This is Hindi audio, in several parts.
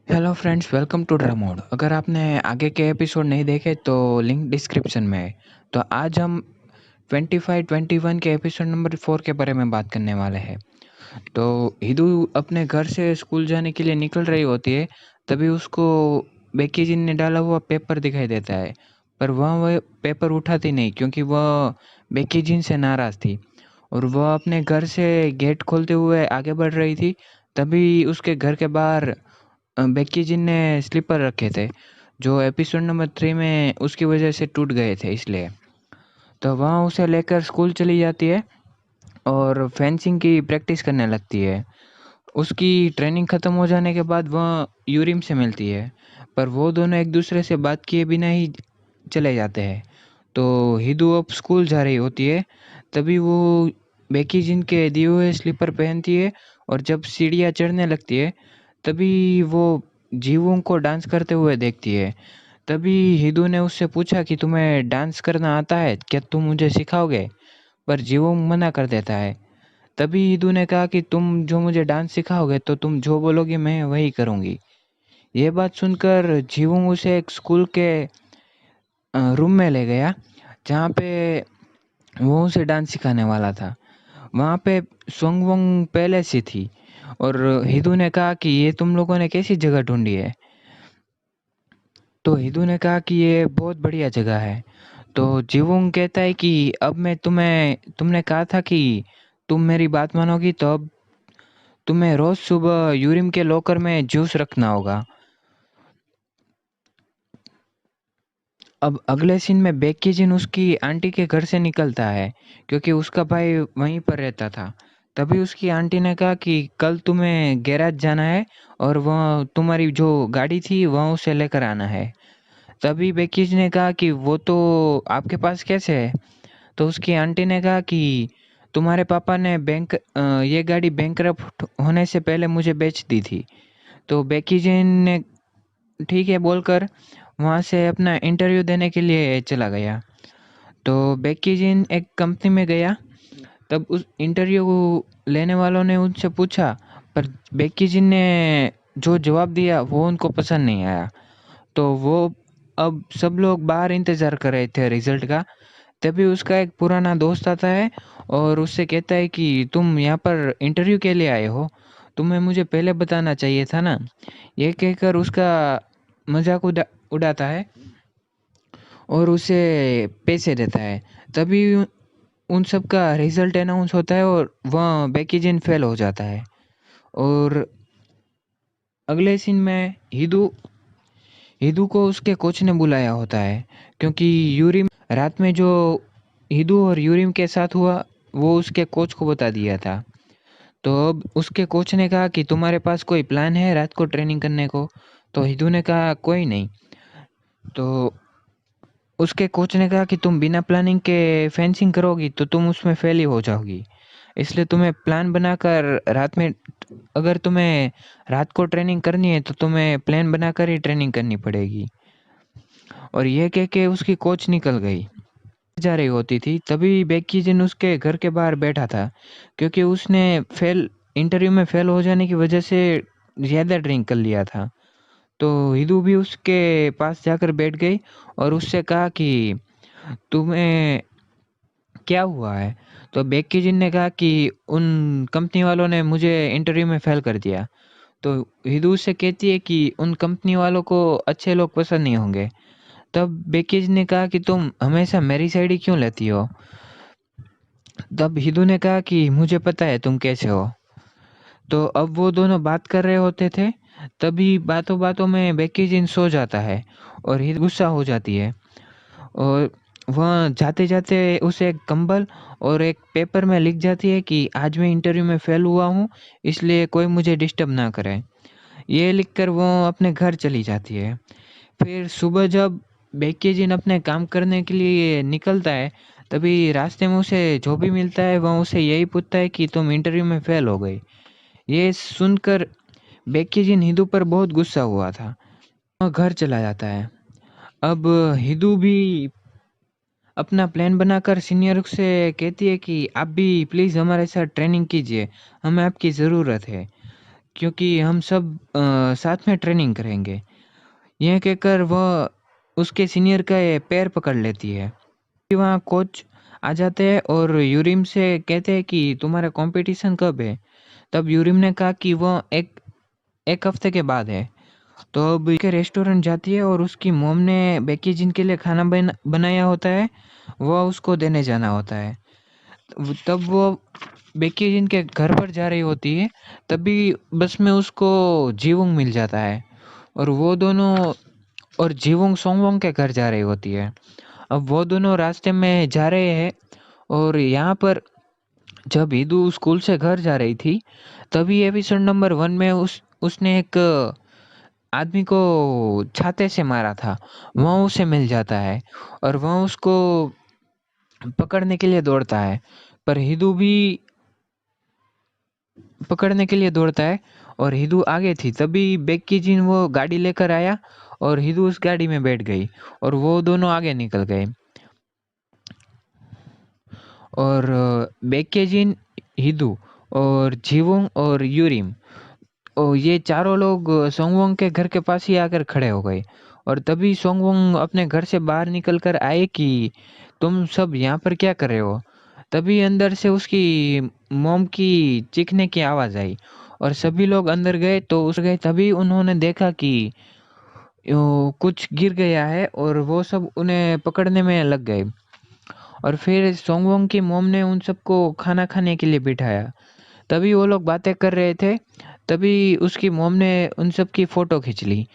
Hello friends, welcome to Draw Mode. अगर आपने आगे के एपिसोड नहीं देखे तो लिंक डिस्क्रिप्शन में है। तो आज हम 25-21 के एपिसोड नंबर 4 के बारे में बात करने वाले हैं। तो हिदू अपने घर से स्कूल जाने के लिए निकल रही होती है, तभी उसको बेकी जी ने डाला हुआ पेपर दिखाई देता है। पर वह पेपर उठाती नहीं, क्योंकि वह बेकी जी से नाराज़ थी और वह अपने घर से गेट खोलते हुए आगे बढ़ रही थी। तभी उसके घर के बाहर बेक्की जी ने स्लीपर रखे थे, जो एपिसोड नंबर 3 में उसकी वजह से टूट गए थे, इसलिए। तो वहाँ उसे लेकर स्कूल चली जाती है और फेंसिंग की प्रैक्टिस करने लगती है। उसकी ट्रेनिंग ख़त्म हो जाने के बाद वह यूरिम से मिलती है, पर वो दोनों एक दूसरे से बात किए बिना ही चले जाते हैं। तो हिदू अब स्कूल जा रही होती है, तभी वो बेकी जिन के दिए हुए स्लीपर पहनती है और जब सीढ़ियाँ चढ़ने लगती है, तभी वो जीवों को डांस करते हुए देखती है। तभी हिदू ने उससे पूछा कि तुम्हें डांस करना आता है, क्या तुम मुझे सिखाओगे? पर जीवोंग मना कर देता है। तभी हिदू ने कहा कि तुम जो मुझे डांस सिखाओगे तो तुम जो बोलोगे मैं वही करूँगी। ये बात सुनकर जीवोंग उसे एक स्कूल के रूम में ले गया, जहाँ पे वो उसे डांस सिखाने वाला था। वहाँ पे सोंगवोंग पहले से थी और हिदू ने कहा कि ये तुम लोगों ने कैसी जगह ढूंढी है? तो हिदू ने कहा कि ये बहुत बढ़िया जगह है। तो जीवोंग कहता है कि अब मैं तुमने कहा था कि तुम मेरी बात मानोगी, तो अब तुम्हें रोज सुबह यूरिम के लॉकर में जूस रखना होगा। अब अगले सीन में बेक्की जिन उसकी आंटी के घर से निकलता है, क्योंकि उसका भाई वहीं पर रहता था। तभी उसकी आंटी ने कहा कि कल तुम्हें गैराज जाना है और वह तुम्हारी जो गाड़ी थी वह उसे लेकर आना है। तभी बेक्की जी ने कहा कि वो तो आपके पास कैसे है? तो उसकी आंटी ने कहा कि तुम्हारे पापा ने ये गाड़ी बैंकरप्ट होने से पहले मुझे बेच दी थी। तो बेक्की जी ने ठीक है बोलकर वहाँ से अपना इंटरव्यू देने के लिए चला गया। तो बेक्की जिन एक कंपनी में गया। तब उस इंटरव्यू लेने वालों ने उनसे पूछा, पर बेक्की जिन ने जो जवाब दिया वो उनको पसंद नहीं आया। तो वो अब सब लोग बाहर इंतज़ार कर रहे थे रिजल्ट का। तभी उसका एक पुराना दोस्त आता है और उससे कहता है कि तुम यहाँ पर इंटरव्यू के लिए आए हो, तुम्हें मुझे पहले बताना चाहिए था ना। ये कहकर उसका मजाक उड़ाता है और उसे पैसे देता है। तभी उन सब का रिजल्ट अनाउंस होता है और वह बेकी जिन फेल हो जाता है। और अगले सीन में हिदू हिदू को उसके कोच ने बुलाया होता है, क्योंकि यूरिम रात में जो हिदू और यूरिम के साथ हुआ वो उसके कोच को बता दिया था। तो अब उसके कोच ने कहा कि तुम्हारे पास कोई प्लान है रात को ट्रेनिंग करने को? तो हिदू ने कहा कोई नहीं। तो उसके कोच ने कहा कि तुम बिना प्लानिंग के फेंसिंग करोगी तो तुम उसमें फेल ही हो जाओगी, इसलिए तुम्हें प्लान बनाकर रात में, अगर तुम्हें रात को ट्रेनिंग करनी है तो तुम्हें प्लान बनाकर ही ट्रेनिंग करनी पड़ेगी। और ये कह के उसकी कोच निकल गई। जा रही होती थी, तभी बेक्की जिन उसके घर के बाहर बैठा था, क्योंकि उसने फेल इंटरव्यू में फेल हो जाने की वजह से ज़्यादा ड्रिंक कर लिया था। तो हिदू भी उसके पास जाकर बैठ गई और उससे कहा कि तुम्हें क्या हुआ है? तो बेक्की जिन ने कहा कि उन कंपनी वालों ने मुझे इंटरव्यू में फेल कर दिया। तो हिदू से कहती है कि उन कंपनी वालों को अच्छे लोग पसंद नहीं होंगे। तब बेक्की जिन ने कहा कि तुम हमेशा मेरी साइड ही क्यों लेती हो? तब हिदू ने कहा कि मुझे पता है तुम कैसे हो। तो अब वो दोनों बात कर रहे होते थे, तभी बातों बातों में बेक्की जिन सो जाता है और हिदू गुस्सा हो जाती है। और वह जाते-जाते उसे एक कंबल और एक पेपर में लिख जाती है कि आज मैं इंटरव्यू में फ़ेल हुआ हूँ, इसलिए कोई मुझे डिस्टर्ब ना करे। ये लिखकर वो अपने घर चली जाती है। फिर सुबह जब बेक्कीजिन अपने काम करने के लिए निकलता है, तभी रास्ते में उसे जो भी मिलता है वह उसे यही पूछता है कि तुम इंटरव्यू में फ़ेल हो गई। ये सुनकर बेक्कीजिन हिदू पर बहुत गुस्सा हुआ था। वह घर चला जाता है। अब हिदू भी अपना प्लान बनाकर सीनियर से कहती है कि आप भी प्लीज़ हमारे साथ ट्रेनिंग कीजिए, हमें आपकी ज़रूरत है। क्योंकि हम सब साथ में ट्रेनिंग करेंगे। यह कहकर वह उसके सीनियर का ये पैर पकड़ लेती है। फिर वहाँ कोच आ जाते हैं और यूरिम से कहते हैं कि तुम्हारा कंपटीशन कब है? तब यूरिम ने कहा कि वह एक 1 हफ्ते के बाद है। तो अब के रेस्टोरेंट जाती है और उसकी मॉम ने बेकी जिनके लिए खाना बनाया होता है, वह उसको देने जाना होता है। तब वो बेकी जिनके घर पर जा रही होती है, तभी बस में उसको जीवुंग मिल जाता है और वो दोनों और जीवुंग सोंगवोंग के घर जा रही होती है। अब वो दोनों रास्ते में जा रहे हैं और यहाँ पर जब हिदू स्कूल से घर जा रही थी, तभी एपिसोड नंबर 1 में उसने एक आदमी को छाते से मारा था। वह उसे मिल जाता है और वह उसको पकड़ने के लिए दौड़ता है, पर हिदू भी पकड़ने के लिए दौड़ता है और हिदू आगे थी। तभी बेक्की जिन वो गाड़ी लेकर आया और हिदू उस गाड़ी में बैठ गई और वो दोनों आगे निकल गए। और बेक्की जिन, हिदू और जीवुंग और यूरिम, ये चारों लोग सोंगवोंग के घर के पास ही आकर खड़े हो गए और तभी सोंगवोंग अपने घर से बाहर निकल कर आए कि तुम सब यहाँ पर क्या कर रहे हो? तभी अंदर से उसकी मॉम की चीखने की आवाज़ आई और सभी लोग अंदर गए तो उस गए तभी उन्होंने देखा कि कुछ गिर गया है और वो सब उन्हें पकड़ने में लग गए। और फिर सोंगवोंग की मॉम ने उन सबको खाना खाने के लिए बिठाया। तभी वो लोग बातें कर रहे थे, तभी उसकी मॉम ने उन सब की फ़ोटो खींच ली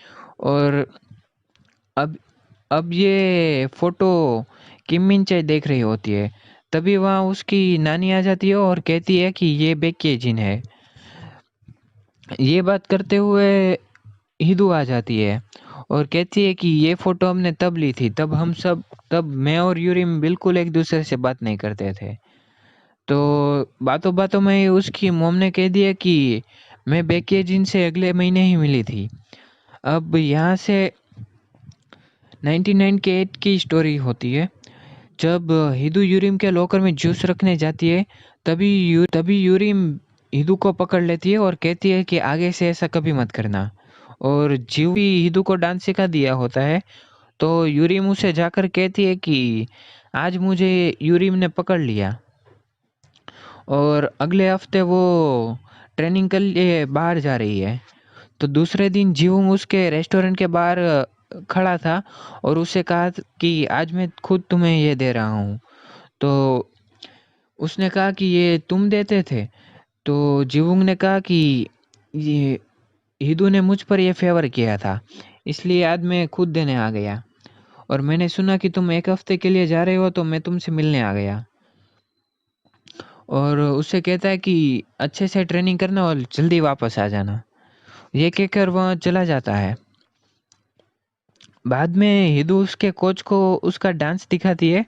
और अब अब ये फ़ोटो किम मिन चाय देख रही होती है। तभी वहाँ उसकी नानी आ जाती है और कहती है कि ये बेक्ये जिन है। ये बात करते हुए हिदू आ जाती है और कहती है कि ये फ़ोटो हमने तब ली थी, तब मैं और यूरिम बिल्कुल एक दूसरे से बात नहीं करते थे। तो बातों-बातों में उसकी मॉम ने कह दिया कि मैं बेक्ये जिन से अगले महीने ही मिली थी। अब यहाँ से 1998 की स्टोरी होती है। जब हिदू यूरिम के लॉकर में जूस रखने जाती है, तभी यूरिम हिदू को पकड़ लेती है और कहती है कि आगे से ऐसा कभी मत करना। और जीव भी हिदू को डांस सिखा दिया होता है, तो यूरिम उसे जाकर कहती है कि आज मुझे यूरिम ने पकड़ लिया। और अगले हफ्ते वो ट्रेनिंग के लिए बाहर जा रही है। तो दूसरे दिन जीवुंग उसके रेस्टोरेंट के बाहर खड़ा था और उसे कहा कि आज मैं खुद तुम्हें ये दे रहा हूँ। तो उसने कहा कि ये तुम देते थे? तो जीवुंग ने कहा कि ये हिदू ने मुझ पर ये फेवर किया था, इसलिए आज मैं खुद देने आ गया और मैंने सुना कि तुम 1 हफ्ते के लिए जा रहे हो तो मैं तुमसे मिलने आ गया। और उससे कहता है कि अच्छे से ट्रेनिंग करना और जल्दी वापस आ जाना। ये कहकर वह चला जाता है। बाद में हिदू उसके कोच को उसका डांस दिखाती है,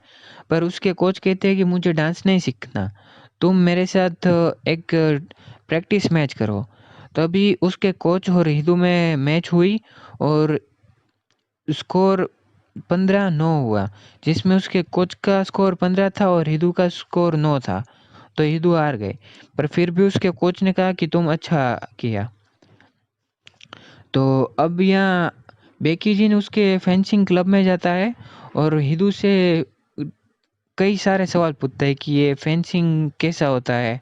पर उसके कोच कहते हैं कि मुझे डांस नहीं सीखना, तुम मेरे साथ एक प्रैक्टिस मैच करो। तभी उसके कोच और हिदू में मैच हुई और स्कोर 15-9 हुआ, जिसमें उसके कोच का स्कोर 15 था और हिदू का स्कोर 9 था। तो हिदू हार गए, पर फिर भी उसके कोच ने कहा कि तुम अच्छा किया। तो अब यहाँ बेकीजिन उसके फेंसिंग क्लब में जाता है और हिदू से कई सारे सवाल पूछता है कि ये फेंसिंग कैसा होता है?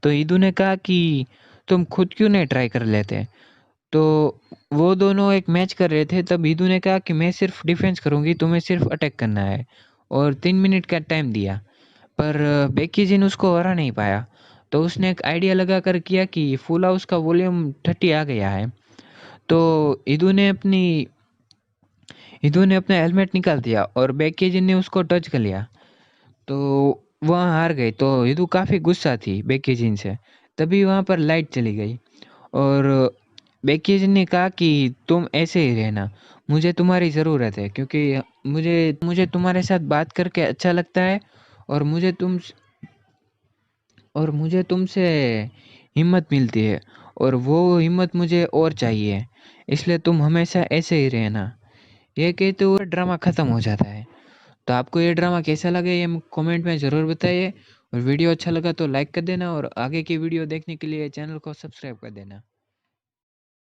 तो हिदू ने कहा कि तुम खुद क्यों नहीं ट्राई कर लेते? तो वो दोनों एक मैच कर रहे थे, तब हिदू ने कहा कि मैं सिर्फ डिफेंस करूंगी, तुम्हें सिर्फ अटैक करना है और 3 मिनट का टाइम दिया। पर बेकीजिन उसको हरा नहीं पाया। तो उसने एक आइडिया लगा कर किया कि फुल हाउस का वॉल्यूम 30 आ गया है। तो हिदू ने अपनी हिदू ने अपना हेलमेट निकाल दिया और बेकीजिन ने उसको टच कर लिया। तो वहाँ हार गए। तो हिदू काफ़ी गुस्सा थी बेकीजिन से। तभी वहाँ पर लाइट चली गई और बेकीजिन ने कहा कि तुम ऐसे ही रहना, मुझे तुम्हारी ज़रूरत है क्योंकि मुझे मुझे तुम्हारे साथ बात करके अच्छा लगता है और मुझे तुमसे हिम्मत मिलती है और वो हिम्मत मुझे और चाहिए, इसलिए तुम हमेशा ऐसे ही रहना। ये कहते हुए ड्रामा ख़त्म हो जाता है। तो आपको ये ड्रामा कैसा लगा ये कमेंट में ज़रूर बताइए और वीडियो अच्छा लगा तो लाइक कर देना और आगे की वीडियो देखने के लिए चैनल को सब्सक्राइब कर देना।